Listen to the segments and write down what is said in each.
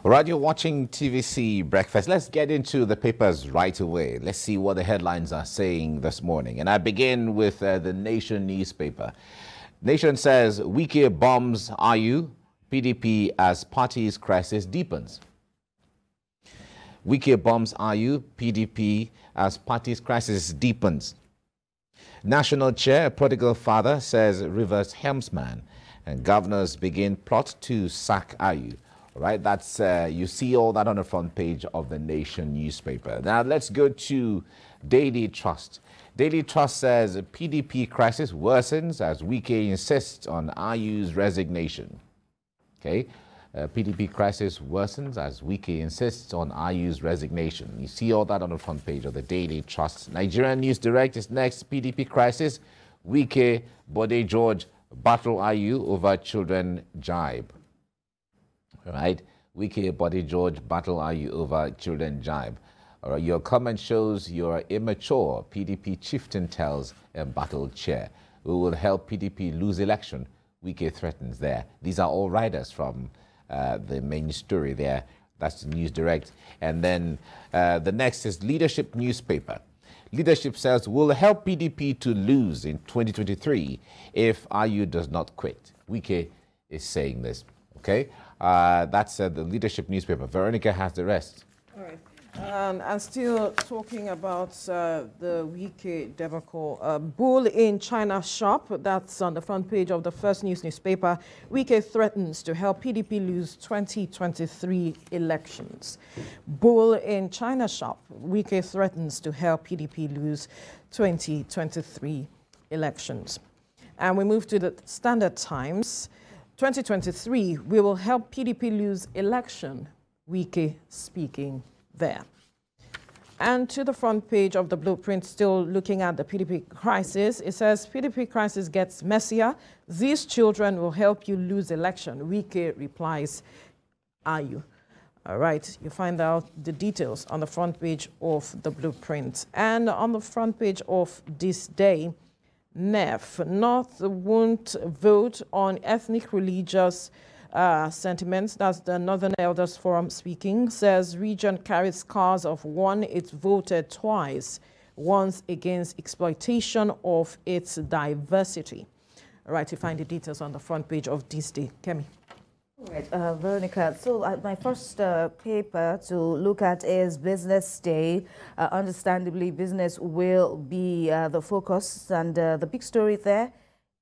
All right, you're watching TVC Breakfast. Let's get into the papers right away. Let's see what the headlines are saying this morning. And I begin with the Nation newspaper. Nation says, Wike bombs RU, PDP as party's crisis deepens. Wike bombs RU, PDP as party's crisis deepens. National chair, prodigal father, says Rivers helmsman. And governors begin plot to sack RU. All right, that's you see all that on the front page of the Nation newspaper. Now let's go to Daily Trust. Daily Trust says PDP crisis worsens as Wike insists on RU's resignation. Okay, PDP crisis worsens as Wike insists on RU's resignation. You see all that on the front page of the Daily Trust. Nigerian News Direct is next. PDP crisis, Wike, Bode George battle RU over children jibe. Right, Wike, Bode George battle RU over children jibe. All right, your comment shows you're immature. PDP chieftain tells embattled chair. We will help PDP lose election. Wike threatens there. These are all riders from the main story there. That's the News Direct. And then the next is Leadership newspaper. Leadership says we'll help PDP to lose in 2023 if RU does not quit. Wike is saying this. Okay, that's the Leadership newspaper. Veronica has the rest. All right. And still talking about the Wike debacle, bull in China shop, that's on the front page of the First News newspaper. Wike threatens to help PDP lose 2023 elections. Bull in China shop, Wike threatens to help PDP lose 2023 elections. And we move to the Standard Times. 2023, we will help PDP lose election, Wike speaking there. And to the front page of the blueprint, still looking at the PDP crisis, it says PDP crisis gets messier. These children will help you lose election. Wike replies, are you? All right, you find out the details on the front page of the blueprint. And on the front page of this day, NEF, North won't vote on ethnic religious sentiments. That's the Northern Elders Forum speaking. Says region carries scars of one, it voted twice, once against exploitation of its diversity. All right, you find the details on the front page of this day. Kemi. All right, Veronica, so my first paper to look at is Business Day. Understandably, business will be the focus, and the big story there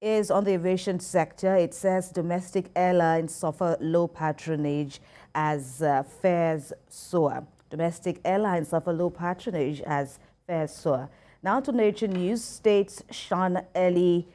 is on the aviation sector. It says domestic airlines suffer low patronage as fares soar. Domestic airlines suffer low patronage as fares soar. Now to Nature News, states shun early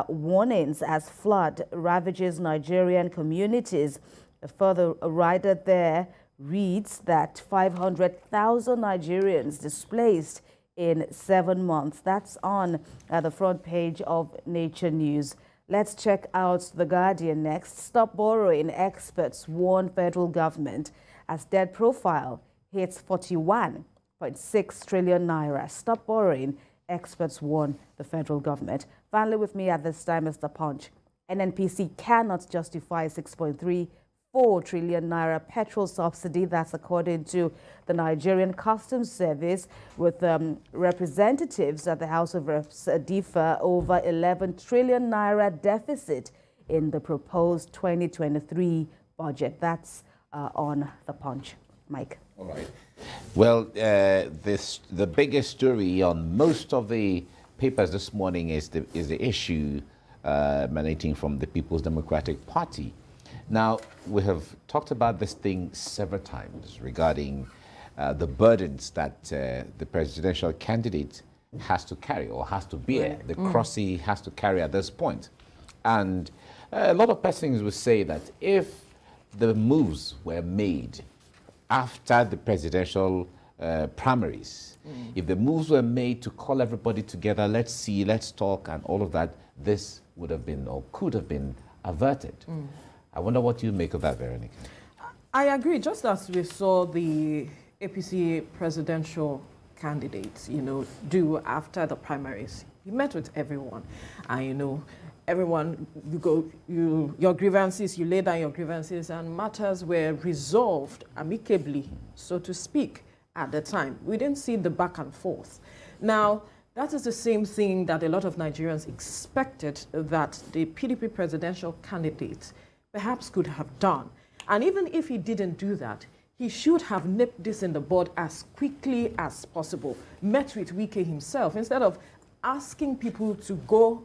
warnings as flood ravages Nigerian communities. A further rider there reads that 500,000 Nigerians displaced in 7 months. That's on the front page of Nature News. Let's check out The Guardian next. Stop borrowing, experts warn federal government as debt profile hits 41.6 trillion naira. Stop borrowing, experts warn the federal government. Finally, with me at this time is The Punch. NNPC cannot justify 6.34 trillion naira petrol subsidy. That's according to the Nigerian Customs Service, with representatives at the House of Reps differ over 11 trillion naira deficit in the proposed 2023 budget. That's on The Punch. Mike. All right. Well, the biggest story on most of the papers this morning is the issue emanating from the People's Democratic Party. Now, we have talked about this thing several times regarding the burdens that the presidential candidate has to carry or has to bear, the cross he has to carry at this point. And a lot of persons would say that if the moves were made after the presidential primaries, if the moves were made to call everybody together, let's see, let's talk, and all of that, this would have been or could have been averted. I wonder what you make of that, Veronica. I agree. Just as we saw the APC presidential candidates, do after the primaries, he met with everyone, and everyone, your grievances, you lay down your grievances, and matters were resolved amicably, so to speak, at the time. We didn't see the back and forth. Now, that is the same thing that a lot of Nigerians expected that the PDP presidential candidate perhaps could have done. And even if he didn't do that, he should have nipped this in the bud as quickly as possible, met with Wike himself, instead of asking people to go,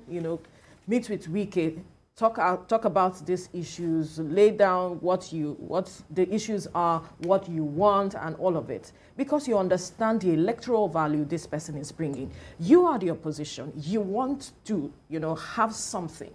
meet with Wike, talk about these issues, lay down what the issues are, what you want, and all of it. Because you understand the electoral value this person is bringing. You are the opposition. You want to, have something.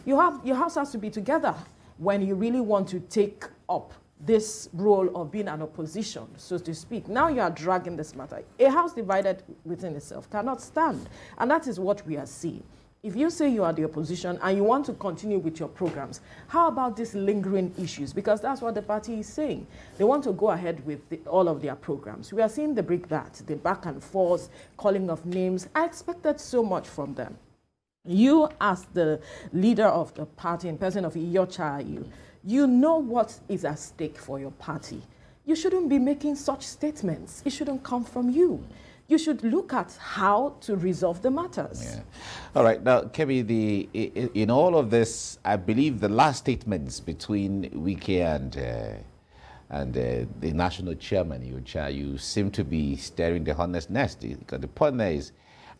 Your house has to be together when you really want to take up this role of being an opposition, so to speak. Now you are dragging this matter. A house divided within itself cannot stand. And that is what we are seeing. If you say you are the opposition and you want to continue with your programs, how about these lingering issues? Because that's what the party is saying. They want to go ahead with all of their programs. We are seeing the brickbat, the back and forth, calling of names. I expected so much from them. You, as the leader of the party and person of Iyorchia, you know what is at stake for your party. You shouldn't be making such statements. It shouldn't come from you. You should look at how to resolve the matters. Yeah. All right. Now, Kemi, in all of this, I believe the last statements between Wike and the national chairman, you seem to be stirring the hornet's nest. Because the point there is,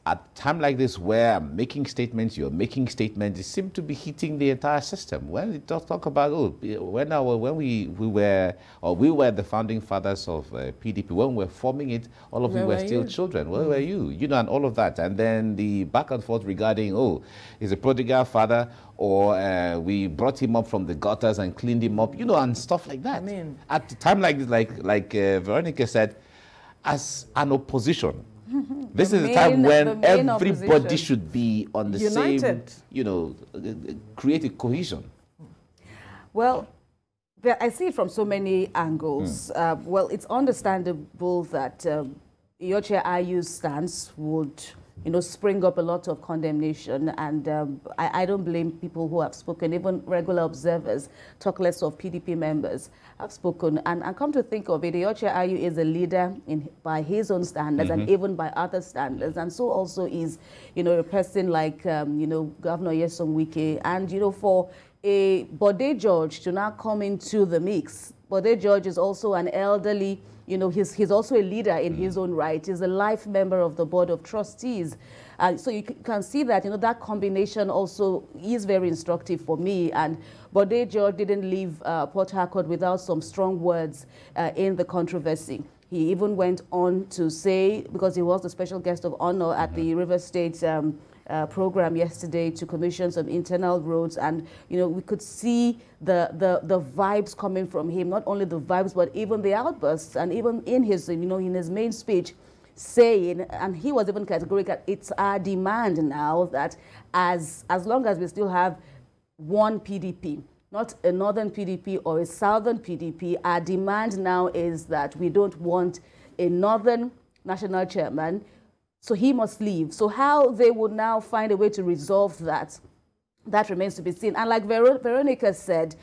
at a time like this where I'm making statements, you're making statements, it seems to be hitting the entire system. When we talk about, when we were the founding fathers of PDP, when we were forming it, all of you were still children. Where were you? And all of that. And then the back and forth regarding, he's a prodigal father, or we brought him up from the gutters and cleaned him up, and stuff like that. I mean, at a time like this, like Veronica said, as an opposition, this is the time when everybody should be on the united. Same, create a cohesion. Well, I see it from so many angles. Well, it's understandable that Iyorchia IU's stance would, spring up a lot of condemnation, and I don't blame people who have spoken. Even regular observers, talk less of PDP members, have spoken. And come to think of it, Iyorchia IU is a leader by his own standards and even by other standards. And so also is, a person like, Governor Nyesom Wike. And, for a Bode George to now come into the mix, Bode George is also an elderly, he's also a leader in his own right. He's a life member of the Board of Trustees. So you can see that, that combination also is very instructive for me. And Bode George didn't leave Port Harcourt without some strong words in the controversy. He even went on to say, because he was the special guest of honor at the River State program yesterday to commission some internal roads, and we could see the vibes coming from him, not only the vibes but even the outbursts, and even in his in his main speech saying, and he was even categorical, it's our demand now that as long as we still have one PDP, not a northern PDP or a southern PDP, our demand now is that we don't want a northern national chairman, so he must leave. So how they would now find a way to resolve that remains to be seen. And like Veronica said,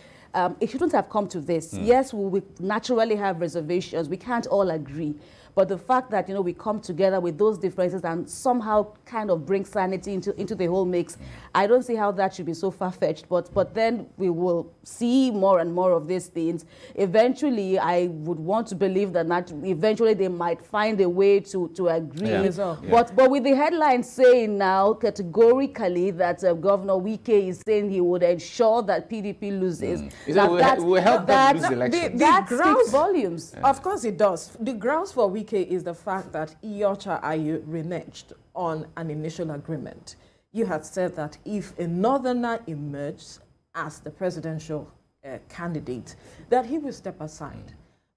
it shouldn't have come to this. Yes, we will naturally have reservations. We can't all agree. But the fact that, we come together with those differences and somehow kind of bring sanity into the whole mix, I don't see how that should be so far-fetched. But then we will see more and more of these things. Eventually, I would want to believe that eventually they might find a way to agree. Yeah. But with the headline saying now categorically that Governor Wike is saying he would ensure that PDP loses, that will help them lose the election. That speaks volumes. Yeah. Of course it does. The grounds for Wike is the fact that Iyorchia IU reneged on an initial agreement. You had said that if a northerner emerged as the presidential candidate, that he will step aside.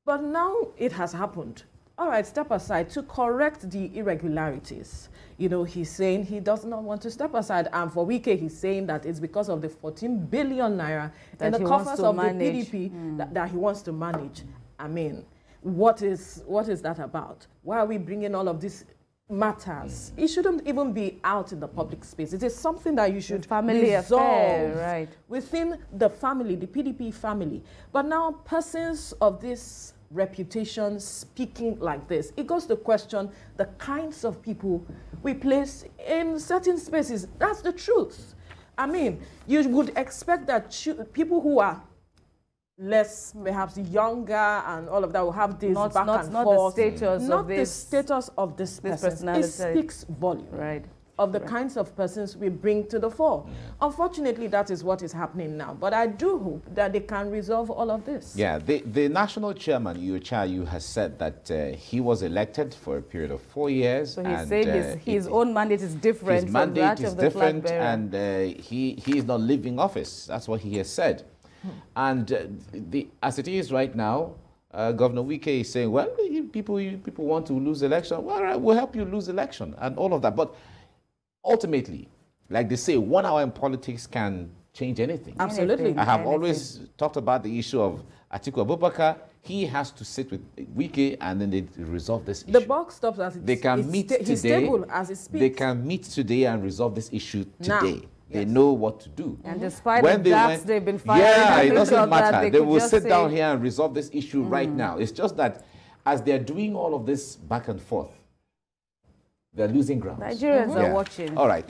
But now it has happened. All right, step aside to correct the irregularities. He's saying he does not want to step aside. And for Wike, he's saying that it's because of the 14 billion naira in the coffers of the PDP that he wants to manage. I mean, what is that about? Why are we bringing all of this matters, it shouldn't even be out in the public space. It is something that you should family resolve affair, right, within the family, the PDP family. But now persons of this reputation speaking like this, it goes to question the kinds of people we place in certain spaces. That's the truth. I mean, you would expect that people who are less, perhaps younger and all of that will have this back and forth. Not the status of this person. It speaks volume. Right. Of the kinds of persons we bring to the fore. Unfortunately, that is what is happening now. But I do hope that they can resolve all of this. Yeah, the national chairman, Yu has said that he was elected for a period of 4 years. So he's saying his own mandate is different. His mandate is different, and he is not leaving office. That's what he has said. And as it is right now, Governor Wike is saying, well, people want to lose election. Well, all right, we'll help you lose election and all of that. But ultimately, like they say, 1 hour in politics can change anything. Absolutely. I have always talked about the issue of Atiku Abubakar. He has to sit with Wike and then they resolve this issue. The buck stops as it They can meet today. He's stable as he speaks. They can meet today and resolve this issue today. Now. They know what to do. And despite the darts they've been firing, yeah, it doesn't matter. They will sit down say, here and resolve this issue right now. It's just that as they're doing all of this back and forth, they're losing ground. Nigerians are watching. All right.